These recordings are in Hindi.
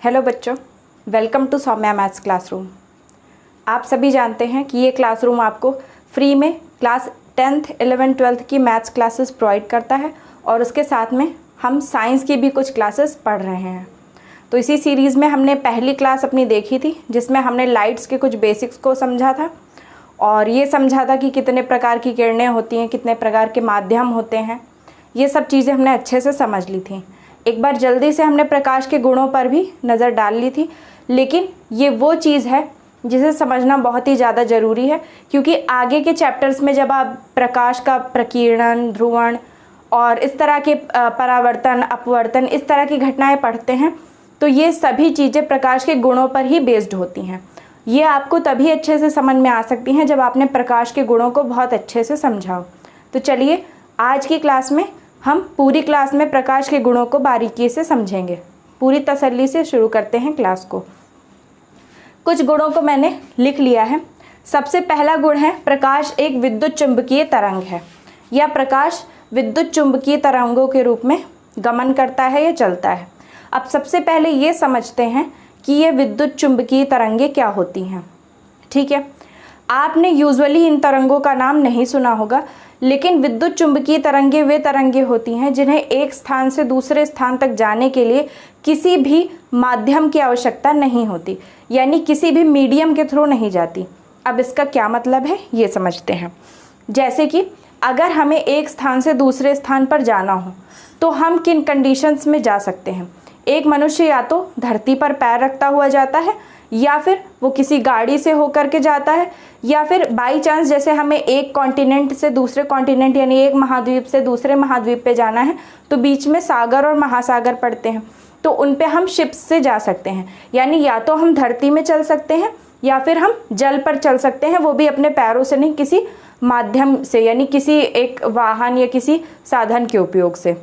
हेलो बच्चों, welcome to Saumya maths classroom. आप सभी जानते हैं कि ये क्लासरूम आपको फ्री में क्लास 10th 11th 12th की मैथ्स क्लासेस प्रोवाइड करता है और उसके साथ में हम साइंस की भी कुछ क्लासेस पढ़ रहे हैं। तो इसी सीरीज़ में हमने पहली क्लास अपनी देखी थी जिसमें हमने लाइट्स के कुछ बेसिक्स को समझा था और ये समझा था कि कितने प्रकार की किरणें होती हैं, कितने प्रकार के माध्यम होते हैं। ये सब चीज़ें हमने अच्छे से समझ ली थी। एक बार जल्दी से हमने प्रकाश के गुणों पर भी नज़र डाल ली थी, लेकिन ये वो चीज़ है जिसे समझना बहुत ही ज़्यादा ज़रूरी है, क्योंकि आगे के चैप्टर्स में जब आप प्रकाश का प्रकीर्णन, ध्रुवण और इस तरह के परावर्तन, अपवर्तन, इस तरह की घटनाएं पढ़ते हैं तो ये सभी चीज़ें प्रकाश के गुणों पर ही बेस्ड होती हैं। ये आपको तभी अच्छे से समझ में आ सकती हैं जब आपने प्रकाश के गुणों को बहुत अच्छे से समझा हो। तो चलिए आज की क्लास में हम पूरी क्लास में प्रकाश के गुणों को बारीकी से समझेंगे। पूरी तसल्ली से शुरू करते हैं क्लास को। कुछ गुणों को मैंने लिख लिया है। सबसे पहला गुण है प्रकाश एक विद्युत चुंबकीय तरंग है, या प्रकाश विद्युत चुंबकीय तरंगों के रूप में गमन करता है या चलता है। अब सबसे पहले ये समझते हैं कि ये विद्युत चुंबकीय तरंगें क्या होती हैं। ठीक है, आपने यूजुअली इन तरंगों का नाम नहीं सुना होगा, लेकिन विद्युत चुंबकीय तरंगें वे तरंगें होती हैं जिन्हें एक स्थान से दूसरे स्थान तक जाने के लिए किसी भी माध्यम की आवश्यकता नहीं होती, यानी किसी भी मीडियम के थ्रू नहीं जाती। अब इसका क्या मतलब है ये समझते हैं। जैसे कि अगर हमें एक स्थान से दूसरे स्थान पर जाना हो तो हम किन कंडीशंस में जा सकते हैं। एक मनुष्य या तो धरती पर पैर रखता हुआ जाता है, या फिर वो किसी गाड़ी से होकर के जाता है, या फिर बाई चांस जैसे हमें एक कॉन्टिनेंट से दूसरे कॉन्टिनेंट यानी एक महाद्वीप से दूसरे महाद्वीप पे जाना है तो बीच में सागर और महासागर पड़ते हैं, तो उन पे हम शिप्स से जा सकते हैं। यानी या तो हम धरती में चल सकते हैं या फिर हम जल पर चल सकते हैं, वो भी अपने पैरों से नहीं, किसी माध्यम से, यानी किसी एक वाहन या किसी साधन के उपयोग से।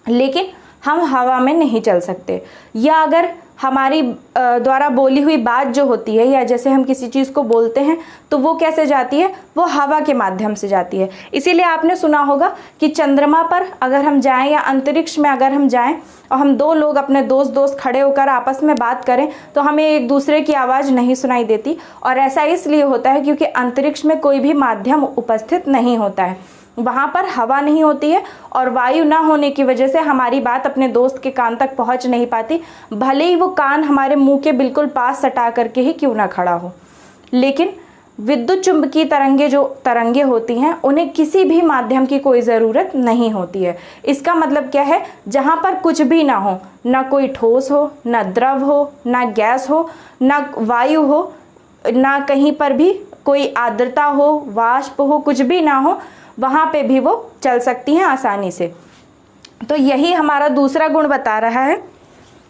लेकिन हम हवा में नहीं चल सकते। या अगर हमारी द्वारा बोली हुई बात जो होती है, या जैसे हम किसी चीज़ को बोलते हैं तो वो कैसे जाती है, वो हवा के माध्यम से जाती है। इसीलिए आपने सुना होगा कि चंद्रमा पर अगर हम जाएं या अंतरिक्ष में अगर हम जाएं और हम दो लोग अपने दोस्त खड़े होकर आपस में बात करें तो हमें एक दूसरे की आवाज़ नहीं सुनाई देती। और ऐसा इसलिए होता है क्योंकि अंतरिक्ष में कोई भी माध्यम उपस्थित नहीं होता है, वहाँ पर हवा नहीं होती है और वायु ना होने की वजह से हमारी बात अपने दोस्त के कान तक पहुँच नहीं पाती, भले ही वो कान हमारे मुंह के बिल्कुल पास सटा करके ही क्यों ना खड़ा हो। लेकिन विद्युत चुंबकीय तरंगें होती हैं, उन्हें किसी भी माध्यम की कोई ज़रूरत नहीं होती है। इसका मतलब क्या है, जहाँ पर कुछ भी ना हो, ना कोई ठोस हो, ना द्रव हो, ना गैस हो, ना वायु हो, ना कहीं पर भी कोई आर्द्रता हो, वाष्प हो, कुछ भी ना हो, वहाँ पे भी वो चल सकती हैं आसानी से। तो यही हमारा दूसरा गुण बता रहा है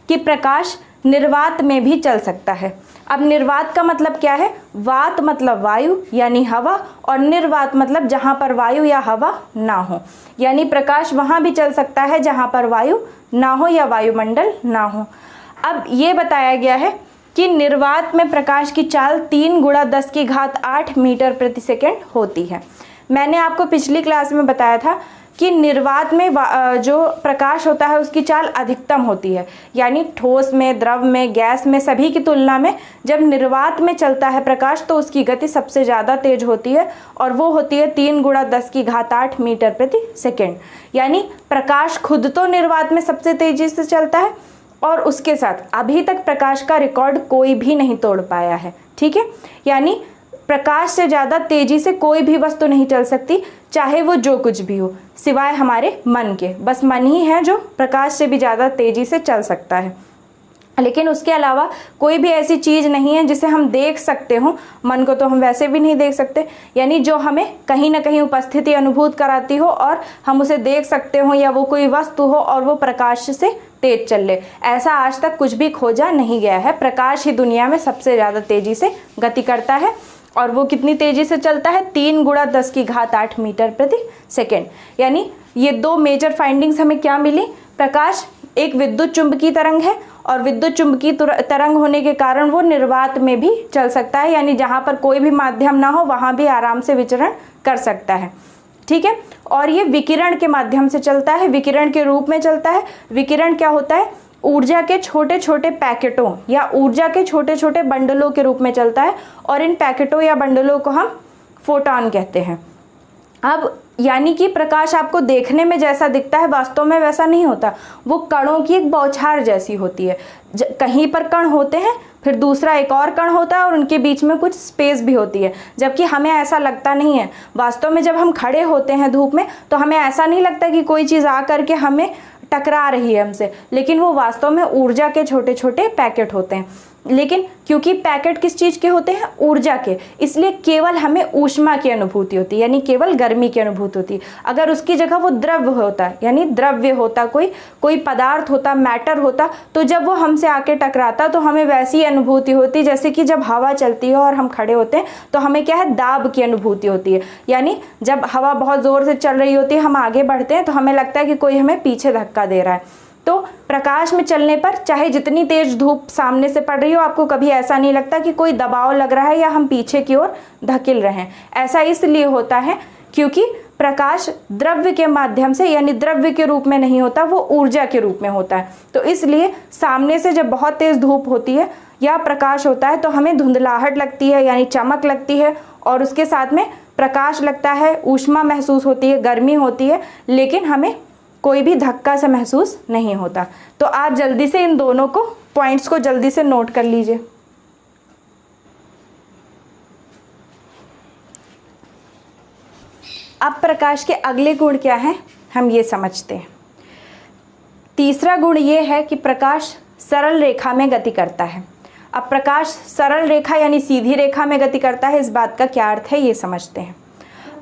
कि प्रकाश निर्वात में भी चल सकता है। अब निर्वात का मतलब क्या है, वात मतलब वायु यानी हवा, और निर्वात मतलब जहाँ पर वायु या हवा ना हो, यानी प्रकाश वहाँ भी चल सकता है जहाँ पर वायु ना हो या वायुमंडल ना हो। अब ये बताया गया है कि निर्वात में प्रकाश की चाल 3 × 10⁸ मीटर प्रति सेकेंड होती है। मैंने आपको पिछली क्लास में बताया था कि निर्वात में जो प्रकाश होता है उसकी चाल अधिकतम होती है, यानी ठोस में, द्रव में, गैस में, सभी की तुलना में जब निर्वात में चलता है प्रकाश तो उसकी गति सबसे ज़्यादा तेज होती है, और वो होती है 3 × 10⁸ मीटर प्रति सेकेंड। यानी प्रकाश खुद तो निर्वात में सबसे तेजी से चलता है, और उसके साथ अभी तक प्रकाश का रिकॉर्ड कोई भी नहीं तोड़ पाया है। ठीक है, यानी प्रकाश से ज़्यादा तेजी से कोई भी वस्तु नहीं चल सकती, चाहे वो जो कुछ भी हो, सिवाय हमारे मन के। बस मन ही है जो प्रकाश से भी ज़्यादा तेजी से चल सकता है, लेकिन उसके अलावा कोई भी ऐसी चीज़ नहीं है जिसे हम देख सकते हो। मन को तो हम वैसे भी नहीं देख सकते, यानी जो हमें कहीं ना कहीं उपस्थिति अनुभूत कराती हो और हम उसे देख सकते हो, या वो कोई वस्तु हो और वो प्रकाश से तेज चल ले, ऐसा आज तक कुछ भी खोजा नहीं गया है। प्रकाश ही दुनिया में सबसे ज़्यादा तेजी से गति करता है, और वो कितनी तेजी से चलता है, 3 × 10⁸ मीटर प्रति सेकेंड। यानी ये दो मेजर फाइंडिंग्स हमें क्या मिली, प्रकाश एक विद्युत चुंबकीय तरंग है, और विद्युत चुंबकीय तरंग होने के कारण वो निर्वात में भी चल सकता है, यानी जहाँ पर कोई भी माध्यम ना हो वहाँ भी आराम से विचरण कर सकता है। ठीक है, और ये विकिरण के माध्यम से चलता है, विकिरण के रूप में चलता है। विकिरण क्या होता है, ऊर्जा के छोटे छोटे पैकेटों या ऊर्जा के छोटे छोटे बंडलों के रूप में चलता है और इन पैकेटों या बंडलों को हम फोटॉन कहते हैं। अब यानी कि प्रकाश आपको देखने में जैसा दिखता है वास्तव में वैसा नहीं होता, वो कणों की एक बौछार जैसी होती है। कहीं पर कण होते हैं, फिर दूसरा एक और कण होता है और उनके बीच में कुछ स्पेस भी होती है, जबकि हमें ऐसा लगता नहीं है। वास्तव में जब हम खड़े होते हैं धूप में तो हमें ऐसा नहीं लगता कि कोई चीज़ आ करके हमें टकरा रही है हमसे, लेकिन वो वास्तव में ऊर्जा के छोटे छोटे पैकेट होते हैं। लेकिन क्योंकि पैकेट किस चीज़ के होते हैं? ऊर्जा के, इसलिए केवल हमें ऊष्मा की अनुभूति होती है, यानी केवल गर्मी की अनुभूति होती है। अगर उसकी जगह वो द्रव्य होता, यानी द्रव्य होता, कोई पदार्थ होता, मैटर होता, तो जब वो हमसे आके टकराता तो हमें वैसी अनुभूति होती जैसे कि जब हवा चलती है और हम खड़े होते हैं तो हमें क्या है, दाब की अनुभूति होती है। यानी जब हवा बहुत ज़ोर से चल रही होती है, हम आगे बढ़ते हैं तो हमें लगता है कि कोई हमें पीछे धक्का दे रहा है। तो प्रकाश में चलने पर चाहे जितनी तेज धूप सामने से पड़ रही हो, आपको कभी ऐसा नहीं लगता कि कोई दबाव लग रहा है या हम पीछे की ओर धकेल रहे हैं। ऐसा इसलिए होता है क्योंकि प्रकाश द्रव्य के माध्यम से, यानी द्रव्य के रूप में नहीं होता, वो ऊर्जा के रूप में होता है। तो इसलिए सामने से जब बहुत तेज धूप होती है या प्रकाश होता है तो हमें धुंधलाहट लगती है, यानी चमक लगती है, और उसके साथ में प्रकाश लगता है, ऊष्मा महसूस होती है, गर्मी होती है, लेकिन हमें कोई भी धक्का से महसूस नहीं होता। तो आप जल्दी से इन दोनों को पॉइंट्स को जल्दी से नोट कर लीजिए। अब प्रकाश के अगले गुण क्या हैं, हम ये समझते हैं। तीसरा गुण ये है कि प्रकाश सरल रेखा में गति करता है। अब प्रकाश सरल रेखा यानी सीधी रेखा में गति करता है, इस बात का क्या अर्थ है ये समझते हैं।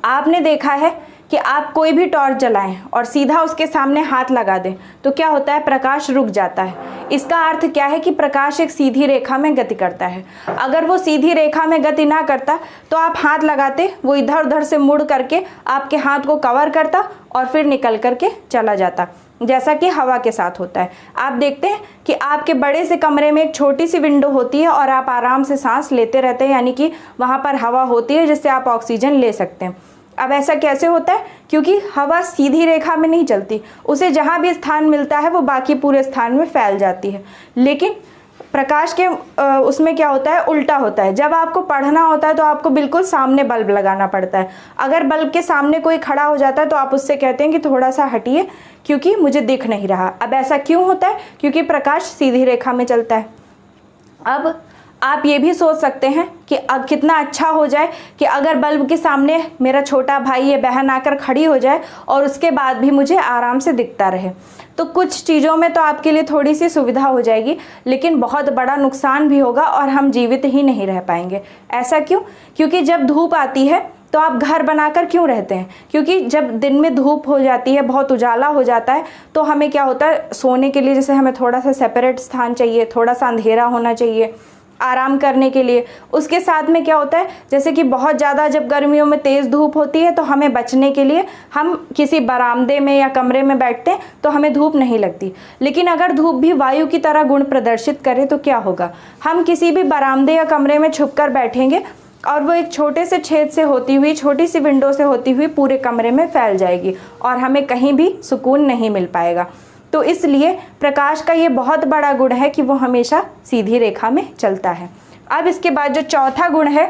आपने देखा है कि आप कोई भी टॉर्च जलाएं और सीधा उसके सामने हाथ लगा दें तो क्या होता है, प्रकाश रुक जाता है। इसका अर्थ क्या है कि प्रकाश एक सीधी रेखा में गति करता है। अगर वो सीधी रेखा में गति ना करता तो आप हाथ लगाते, वो इधर उधर से मुड़ करके आपके हाथ को कवर करता और फिर निकल करके चला जाता, जैसा कि हवा के साथ होता है। आप देखते हैं कि आपके बड़े से कमरे में एक छोटी सी विंडो होती है और आप आराम से सांस लेते रहते हैं, यानी कि वहाँ पर हवा होती है जिससे आप ऑक्सीजन ले सकते हैं। अब ऐसा कैसे होता है? क्योंकि हवा सीधी रेखा में नहीं चलती, उसे जहाँ भी स्थान मिलता है वो बाकी पूरे स्थान में फैल जाती है। लेकिन प्रकाश के उसमें क्या होता है, उल्टा होता है। जब आपको पढ़ना होता है तो आपको बिल्कुल सामने बल्ब लगाना पड़ता है। अगर बल्ब के सामने कोई खड़ा हो जाता है तो आप उससे कहते हैं कि थोड़ा सा हटिए क्योंकि मुझे दिख नहीं रहा। अब ऐसा क्यों होता है? क्योंकि प्रकाश सीधी रेखा में चलता है। अब आप ये भी सोच सकते हैं कि अब कितना अच्छा हो जाए कि अगर बल्ब के सामने मेरा छोटा भाई या बहन आकर खड़ी हो जाए और उसके बाद भी मुझे आराम से दिखता रहे। तो कुछ चीज़ों में तो आपके लिए थोड़ी सी सुविधा हो जाएगी, लेकिन बहुत बड़ा नुकसान भी होगा और हम जीवित ही नहीं रह पाएंगे। ऐसा क्यों? क्योंकि जब धूप आती है तो आप घर बनाकर क्यों रहते हैं? क्योंकि जब दिन में धूप हो जाती है, बहुत उजाला हो जाता है, तो हमें क्या होता है, सोने के लिए जैसे हमें थोड़ा सा सेपरेट स्थान चाहिए, थोड़ा सा अंधेरा होना चाहिए आराम करने के लिए। उसके साथ में क्या होता है, जैसे कि बहुत ज़्यादा जब गर्मियों में तेज़ धूप होती है तो हमें बचने के लिए हम किसी बरामदे में या कमरे में बैठते हैं तो हमें धूप नहीं लगती। लेकिन अगर धूप भी वायु की तरह गुण प्रदर्शित करे तो क्या होगा, हम किसी भी बरामदे या कमरे में छुप कर बैठेंगे और वो एक छोटे से छेद से होती हुई, छोटी सी विंडो से होती हुई पूरे कमरे में फैल जाएगी और हमें कहीं भी सुकून नहीं मिल पाएगा। तो इसलिए प्रकाश का ये बहुत बड़ा गुण है कि वो हमेशा सीधी रेखा में चलता है। अब इसके बाद जो चौथा गुण है,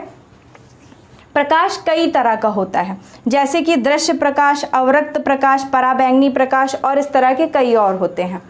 प्रकाश कई तरह का होता है, जैसे कि दृश्य प्रकाश, अवरक्त प्रकाश, पराबैंगनी प्रकाश और इस तरह के कई और होते हैं।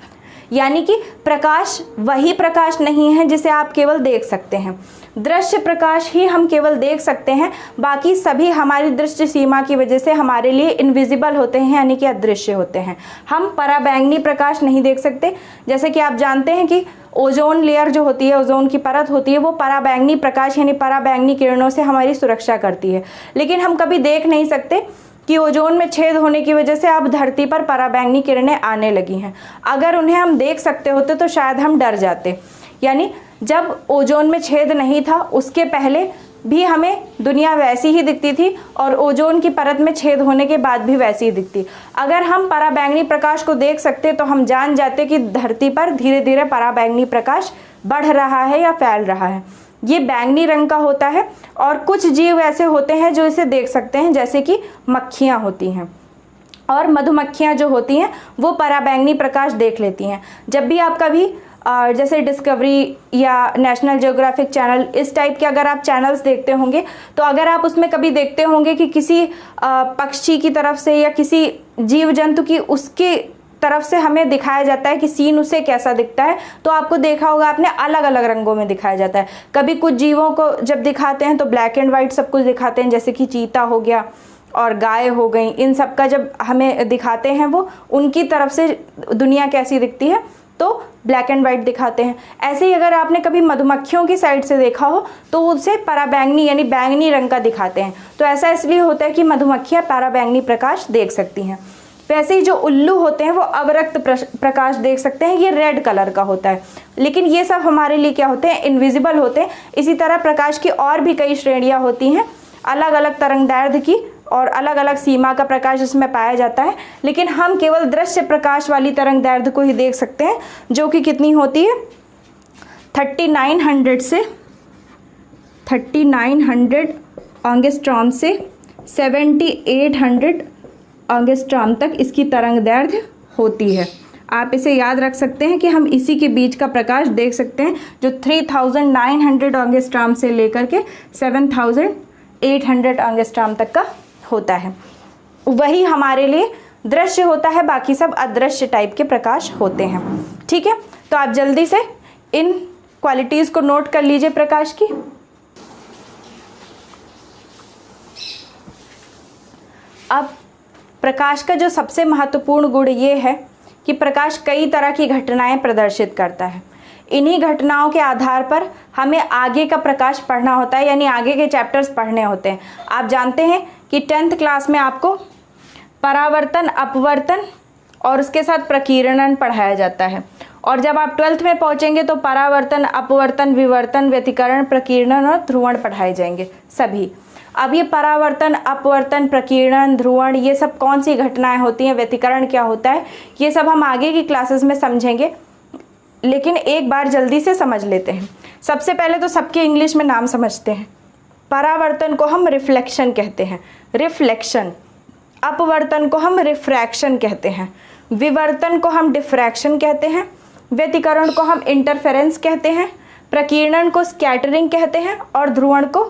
यानी कि प्रकाश वही प्रकाश नहीं है जिसे आप केवल देख सकते हैं। दृश्य प्रकाश ही हम केवल देख सकते हैं, बाकी सभी हमारी दृष्टि सीमा की वजह से हमारे लिए इनविजिबल होते हैं, यानी कि अदृश्य होते हैं। हम पराबैंगनी प्रकाश नहीं देख सकते। जैसे कि आप जानते हैं कि ओजोन लेयर जो होती है, ओजोन की परत होती है, वो पराबैंगनी प्रकाश यानी पराबैंगनी किरणों से हमारी सुरक्षा करती है। लेकिन हम कभी देख नहीं सकते कि ओजोन में छेद होने की वजह से अब धरती पर पराबैंगनी किरणें आने लगी हैं। अगर उन्हें हम देख सकते होते तो शायद हम डर जाते। यानी जब ओजोन में छेद नहीं था उसके पहले भी हमें दुनिया वैसी ही दिखती थी और ओजोन की परत में छेद होने के बाद भी वैसी ही दिखती। अगर हम पराबैंगनी प्रकाश को देख सकते तो हम जान जाते कि धरती पर धीरे धीरे पराबैंगनी प्रकाश बढ़ रहा है या फैल रहा है। ये बैंगनी रंग का होता है और कुछ जीव ऐसे होते हैं जो इसे देख सकते हैं, जैसे कि मक्खियाँ होती हैं। और मधुमक्खियाँ जो होती हैं वो पराबैंगनी प्रकाश देख लेती हैं। जब भी आप कभी जैसे डिस्कवरी या नेशनल ज्योग्राफिक चैनल इस टाइप के अगर आप चैनल्स देखते होंगे, तो अगर आप उसमें कभी देखते होंगे कि किसी पक्षी की तरफ से या किसी जीव जंतु की उसकी तरफ से हमें दिखाया जाता है कि सीन उसे कैसा दिखता है, तो आपको देखा होगा आपने अलग अलग रंगों में दिखाया जाता है। कभी कुछ जीवों को जब दिखाते हैं तो ब्लैक एंड वाइट सब कुछ दिखाते हैं, जैसे कि चीता हो गया और गाय हो गई, इन सब का जब हमें दिखाते हैं वो उनकी तरफ से दुनिया कैसी दिखती है तो ब्लैक एंड वाइट दिखाते हैं। ऐसे ही अगर आपने कभी मधुमक्खियों की साइड से देखा हो तो उसे पराबैंगनी यानी बैंगनी रंग का दिखाते हैं। तो ऐसा इसलिए होता है कि मधुमक्खियाँ पराबैंगनी प्रकाश देख सकती हैं। वैसे ही जो उल्लू होते हैं वो अवरक्त प्रकाश देख सकते हैं, ये रेड कलर का होता है। लेकिन ये सब हमारे लिए क्या होते हैं, इनविजिबल होते हैं। इसी तरह प्रकाश की और भी कई श्रेणियाँ होती हैं अलग अलग तरंगदैर्ध्य की, और अलग अलग सीमा का प्रकाश इसमें पाया जाता है। लेकिन हम केवल दृश्य प्रकाश वाली तरंगदैर्ध्य को ही देख सकते हैं, जो कि कितनी होती है 3900 से 3900 एंगस्ट्रॉम से 7800 एंगस्ट्रॉम तक इसकी तरंगदैर्ध्य होती है। आप इसे याद रख सकते हैं कि हम इसी के बीच का प्रकाश देख सकते हैं, जो 3900 एंगस्ट्रॉम से लेकर के 7800 एंगस्ट्रॉम तक का होता है। वही हमारे लिए दृश्य होता है, बाकी सब अदृश्य टाइप के प्रकाश होते हैं। ठीक है, तो आप जल्दी से इन क्वालिटीज़ को नोट कर लीजिए प्रकाश की। अब प्रकाश का जो सबसे महत्वपूर्ण गुण ये है कि प्रकाश कई तरह की घटनाएं प्रदर्शित करता है। इन्हीं घटनाओं के आधार पर हमें आगे का प्रकाश पढ़ना होता है, यानी आगे के चैप्टर्स पढ़ने होते हैं। आप जानते हैं कि 10th क्लास में आपको परावर्तन, अपवर्तन और उसके साथ प्रकीर्णन पढ़ाया जाता है, और जब आप 12th में पहुंचेंगे तो परावर्तन, अपवर्तन, विवर्तन, व्यतिकरण, प्रकीर्णन और ध्रुवण पढ़ाए जाएंगे सभी। अब ये परावर्तन, अपवर्तन, प्रकीर्णन, ध्रुवण, ये सब कौन सी घटनाएं होती हैं, व्यतिकरण क्या होता है, ये सब हम आगे की क्लासेस में समझेंगे। लेकिन एक बार जल्दी से समझ लेते हैं। सबसे पहले तो सबके इंग्लिश में नाम समझते हैं। परावर्तन को हम रिफ्लेक्शन कहते हैं, रिफ्लेक्शन। अपवर्तन को हम रिफ्रैक्शन कहते हैं। विवर्तन को हम डिफ्रैक्शन कहते हैं। व्यतिकरण को हम इंटरफेरेंस कहते हैं। प्रकीर्णन को स्कैटरिंग कहते हैं और ध्रुवण को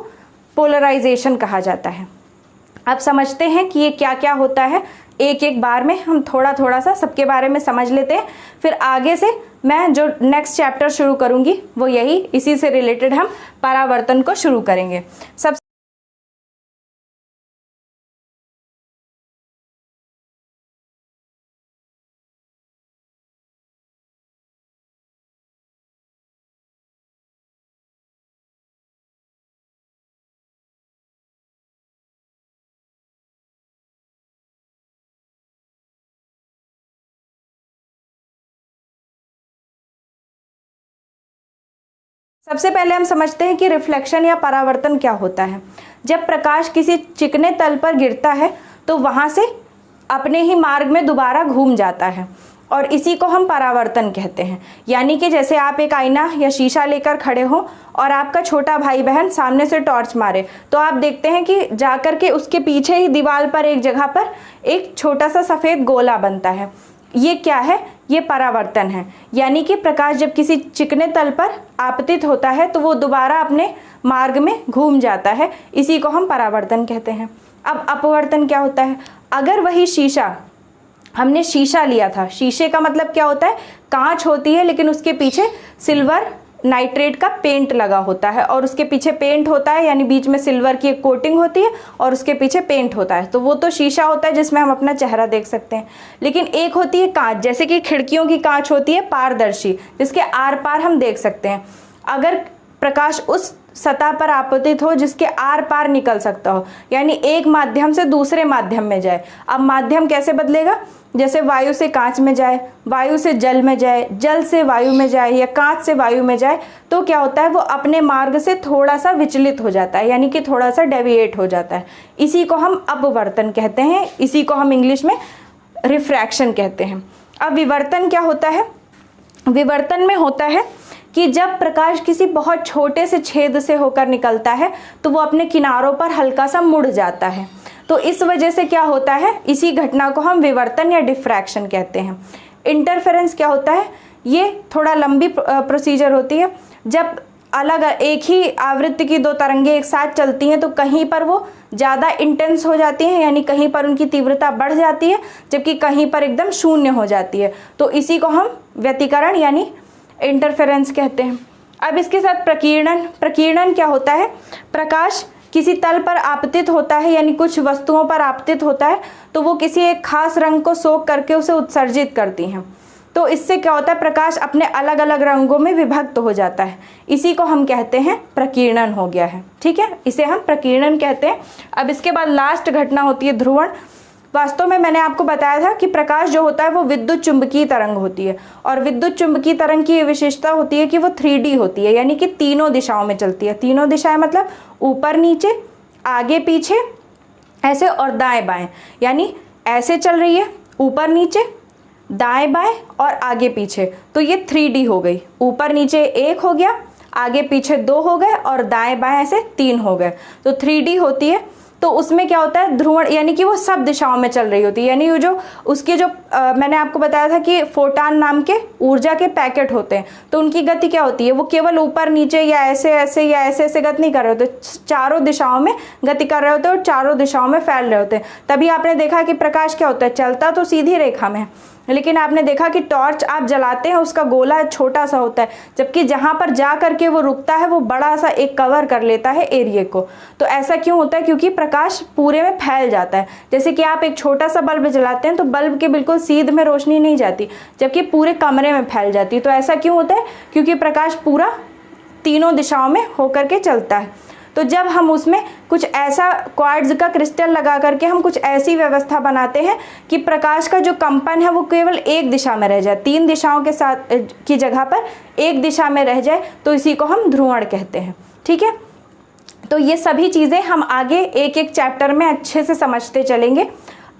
पोलराइजेशन कहा जाता है। अब समझते हैं कि ये क्या क्या होता है। एक एक बार में हम थोड़ा थोड़ा सा सबके बारे में समझ लेते हैं, फिर आगे से मैं जो नेक्स्ट चैप्टर शुरू करूंगी वो यही, इसी से रिलेटेड हम परावर्तन को शुरू करेंगे। सबसे पहले हम समझते हैं कि रिफ्लेक्शन या परावर्तन क्या होता है। जब प्रकाश किसी चिकने तल पर गिरता है तो वहाँ से अपने ही मार्ग में दोबारा घूम जाता है, और इसी को हम परावर्तन कहते हैं। यानी कि जैसे आप एक आईना या शीशा लेकर खड़े हो और आपका छोटा भाई बहन सामने से टॉर्च मारे, तो आप देखते हैं कि जाकर के उसके पीछे ही दीवार पर एक जगह पर एक छोटा सा सफ़ेद गोला बनता है। ये क्या है, ये परावर्तन है। यानी कि प्रकाश जब किसी चिकने तल पर आपतित होता है तो वो दोबारा अपने मार्ग में घूम जाता है, इसी को हम परावर्तन कहते हैं। अब अपवर्तन क्या होता है, अगर वही शीशा, हमने शीशा लिया था, शीशे का मतलब क्या होता है, कांच होती है लेकिन उसके पीछे सिल्वर नाइट्रेट का पेंट लगा होता है, और उसके पीछे पेंट होता है, यानी बीच में सिल्वर की एक कोटिंग होती है और उसके पीछे पेंट होता है। तो वो तो शीशा होता है जिसमें हम अपना चेहरा देख सकते हैं। लेकिन एक होती है कांच, जैसे कि खिड़कियों की कांच होती है पारदर्शी, जिसके आर पार हम देख सकते हैं। अगर प्रकाश उस सतह पर आपतित हो जिसके आर पार निकल सकता हो, यानी एक माध्यम से दूसरे माध्यम में जाए। अब माध्यम कैसे बदलेगा, जैसे वायु से कांच में जाए, वायु से जल में जाए, जल से वायु में जाए या कांच से वायु में जाए, तो क्या होता है, वो अपने मार्ग से थोड़ा सा विचलित हो जाता है, यानी कि थोड़ा सा डेविएट हो जाता है। इसी को हम अपवर्तन कहते हैं, इसी को हम इंग्लिश में रिफ्रैक्शन कहते हैं। अब विवर्तन क्या होता है, विवर्तन में होता है कि जब प्रकाश किसी बहुत छोटे से छेद से होकर निकलता है तो वो अपने किनारों पर हल्का सा मुड़ जाता है। तो इस वजह से क्या होता है, इसी घटना को हम विवर्तन या डिफ्रैक्शन कहते हैं। इंटरफेरेंस क्या होता है, ये थोड़ा लंबी प्रोसीजर होती है। जब अलग एक ही आवृत्ति की दो तरंगें एक साथ चलती हैं तो कहीं पर वो ज़्यादा इंटेंस हो जाती हैं, यानी कहीं पर उनकी तीव्रता बढ़ जाती है, जबकि कहीं पर एकदम शून्य हो जाती है। तो इसी को हम व्यतिकरण यानी इंटरफेरेंस कहते हैं। अब इसके साथ प्रकीर्णन। प्रकीर्णन क्या होता है, प्रकाश किसी तल पर आपतित होता है, यानी कुछ वस्तुओं पर आपतित होता है, तो वो किसी एक खास रंग को सोख करके उसे उत्सर्जित करती हैं। तो इससे क्या होता है, प्रकाश अपने अलग अलग रंगों में विभक्त हो जाता है। इसी को हम कहते हैं प्रकीर्णन हो गया है। ठीक है, इसे हम प्रकीर्णन कहते हैं। अब इसके बाद लास्ट घटना होती है ध्रुवण। वास्तव में मैंने आपको बताया था कि प्रकाश जो होता है वो विद्युत चुंबकीय तरंग होती है, और विद्युत चुंबकीय तरंग की विशेषता होती है कि वो 3D होती है, यानी कि तीनों दिशाओं में चलती है। तीनों दिशाएं मतलब ऊपर नीचे, आगे पीछे, ऐसे और दाएं बाएं, यानी ऐसे चल रही है, ऊपर नीचे, दाएं बाएं और आगे पीछे। तो ये 3D हो गई। ऊपर नीचे 1 हो गया, आगे पीछे 2 हो गए और दाएं बाएं ऐसे 3 हो गए, तो 3D होती है। तो उसमें क्या होता है, ध्रुवण यानी कि वो सब दिशाओं में चल रही होती है, यानी वो जो उसके जो मैंने आपको बताया था कि फोटान नाम के ऊर्जा के पैकेट होते हैं, तो उनकी गति क्या होती है, वो केवल ऊपर नीचे या ऐसे ऐसे या ऐसे ऐसे गति नहीं कर रहे होते, चारों दिशाओं में गति कर रहे होते हैं और चारों दिशाओं में फैल रहे होते हैं। तभी आपने देखा कि प्रकाश क्या होता है, चलता तो सीधी रेखा में, लेकिन आपने देखा कि टॉर्च आप जलाते हैं उसका गोला छोटा सा होता है, जबकि जहाँ पर जा करके वो रुकता है वो बड़ा सा एक कवर कर लेता है एरिया को। तो ऐसा क्यों होता है, क्योंकि प्रकाश पूरे में फैल जाता है। जैसे कि आप एक छोटा सा बल्ब जलाते हैं तो बल्ब के बिल्कुल सीध में रोशनी नहीं जाती, जबकि पूरे कमरे में फैल जाती है। तो ऐसा क्यों होता है, क्योंकि प्रकाश पूरा तीनों दिशाओं में होकर के चलता है। तो जब हम उसमें कुछ ऐसा क्वार्ट्ज का क्रिस्टल लगा करके हम कुछ ऐसी व्यवस्था बनाते हैं कि प्रकाश का जो कंपन है वो केवल एक दिशा में रह जाए, 3 दिशाओं के साथ की जगह पर एक दिशा में रह जाए, तो इसी को हम ध्रुवण कहते हैं। ठीक है, तो ये सभी चीज़ें हम आगे एक एक चैप्टर में अच्छे से समझते चलेंगे।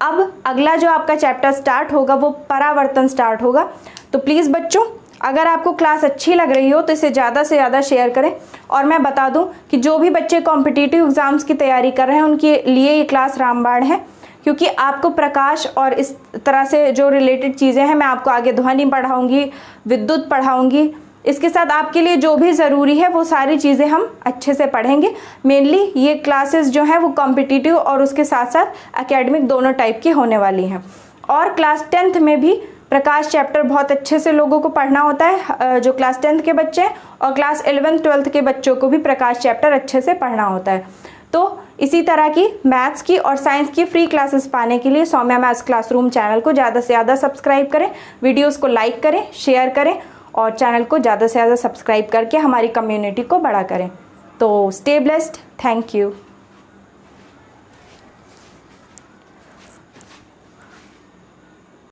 अब अगला जो आपका चैप्टर स्टार्ट होगा वो परावर्तन स्टार्ट होगा। तो प्लीज़ बच्चों, अगर आपको क्लास अच्छी लग रही हो तो इसे ज़्यादा से ज़्यादा शेयर करें। और मैं बता दूं कि जो भी बच्चे कॉम्पिटिटिव एग्ज़ाम्स की तैयारी कर रहे हैं उनके लिए ये क्लास रामबाण है, क्योंकि आपको प्रकाश और इस तरह से जो रिलेटेड चीज़ें हैं मैं आपको आगे ध्वनि पढ़ाऊँगी, विद्युत पढ़ाऊँगी। इसके साथ आपके लिए जो भी ज़रूरी है वो सारी चीज़ें हम अच्छे से पढ़ेंगे। मेनली ये क्लासेस जो हैं वो कॉम्पिटिटिव और उसके साथ साथ एकेडमिक दोनों टाइप की होने वाली हैं। और क्लास 10th में भी प्रकाश चैप्टर बहुत अच्छे से लोगों को पढ़ना होता है, जो क्लास 10th के बच्चे हैं, और क्लास 11th 12th के बच्चों को भी प्रकाश चैप्टर अच्छे से पढ़ना होता है। तो इसी तरह की मैथ्स की और साइंस की फ्री क्लासेस पाने के लिए सौम्या मैथ्स क्लासरूम चैनल को ज़्यादा से ज़्यादा सब्सक्राइब करें, वीडियोस को लाइक करें, शेयर करें और चैनल को ज़्यादा से ज़्यादा सब्सक्राइब करके हमारी कम्युनिटी को बड़ा करें। तो स्टे ब्लेस्ड, थैंक यू।